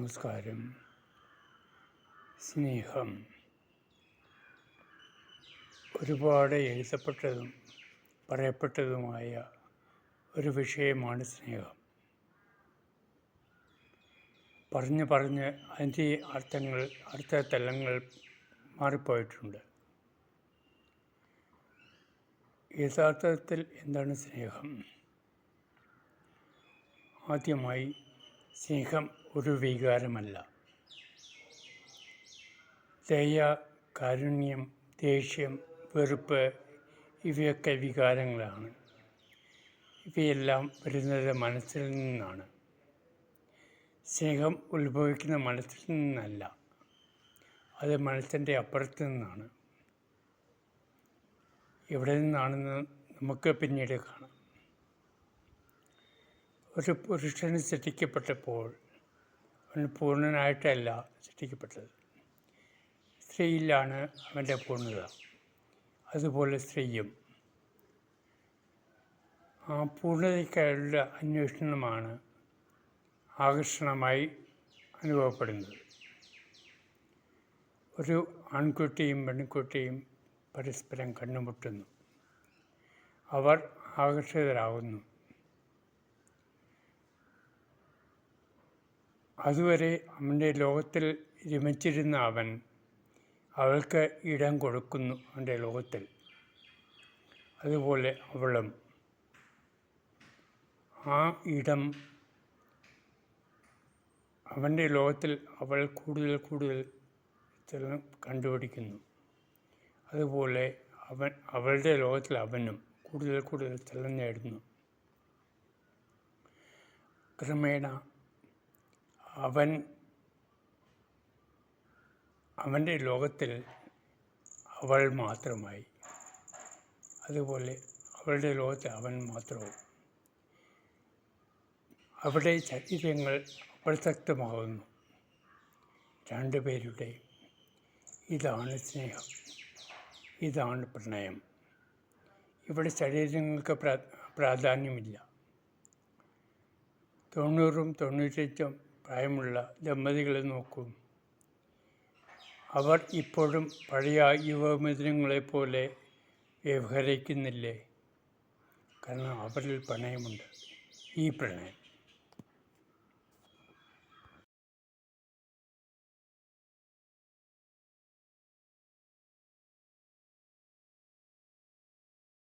നമസ്കാരം. സ്നേഹം ഒരുപാട് എഴുതപ്പെട്ടതും പറയപ്പെട്ടതുമായ ഒരു വിഷയമാണ് സ്നേഹം. പറഞ്ഞ് അതിൻ്റെ അർത്ഥതലങ്ങൾ മാറിപ്പോയിട്ടുണ്ട്. യഥാർത്ഥത്തിൽ എന്താണ് സ്നേഹം? ആദ്യമായി, സ്നേഹം ഒരു വികാരമല്ല. ദയ, കാരുണ്യം, ദേഷ്യം, വെറുപ്പ് ഇവയൊക്കെ വികാരങ്ങളാണ്. ഇവയെല്ലാം വരുന്നത് മനസ്സിൽ നിന്നാണ്. സ്നേഹം ഉത്ഭവിക്കുന്ന മനസ്സിൽ നിന്നല്ല, അത് മനസ്സിൻ്റെ അപ്പുറത്ത് നിന്നാണ്. എവിടെ നിന്നാണെന്ന് നമുക്ക് പിന്നീട് കാണാം. ഒരു പുരുഷന് സൃഷ്ടിക്കപ്പെട്ടപ്പോൾ അവൻ പൂർണ്ണനായിട്ടല്ല സൃഷ്ടിക്കപ്പെട്ടത്. സ്ത്രീയിലാണ് അവൻ്റെ പൂർണ്ണത. അതുപോലെ സ്ത്രീയും ആ പൂർണ്ണതയ്ക്കായുള്ള അന്വേഷണമാണ് ആകർഷണമായി അനുഭവപ്പെടുന്നത്. ഒരു ആൺകുട്ടിയും പെൺകുട്ടിയും പരസ്പരം കണ്ടുമുട്ടുന്നു. അവർ ആകർഷിതരാകുന്നു. അതുവരെ അവൻ്റെ ലോകത്തിൽ രമിച്ചിരുന്ന അവൻ അവൾക്ക് ഇടം കൊടുക്കുന്നു അവൻ്റെ ലോകത്തിൽ. അതുപോലെ അവളും ആ ഇടം അവൻ്റെ ലോകത്തിൽ അവൾ കൂടുതൽ കണ്ടുപിടിക്കുന്നു. അതുപോലെ അവളുടെ ലോകത്തിൽ അവനും കൂടുതൽ സ്ഥലം നേടുന്നു. ക്രമേണ അവൻ്റെ ലോകത്തിൽ അവൾ മാത്രമായി. അതുപോലെ അവളുടെ ലോകത്തിൽ അവൻ മാത്രവും. അവിടെ ശരീരങ്ങൾ അപ്രസക്തമാകുന്നു രണ്ടുപേരുടെ. ഇതാണ് സ്നേഹം, ഇതാണ് പ്രണയം. ഇവിടെ ശരീരങ്ങൾക്ക് പ്രാധാന്യമില്ല. 90-95 പ്രായമുള്ള ദമ്പതികളെ നോക്കൂ. അവർ ഇപ്പോഴും പഴയ യുവമിഥുനങ്ങളെപ്പോലെ വ്യവഹരിക്കുന്നില്ലേ? കാരണം അവരിൽ പ്രണയമുണ്ട്. ഈ പ്രണയം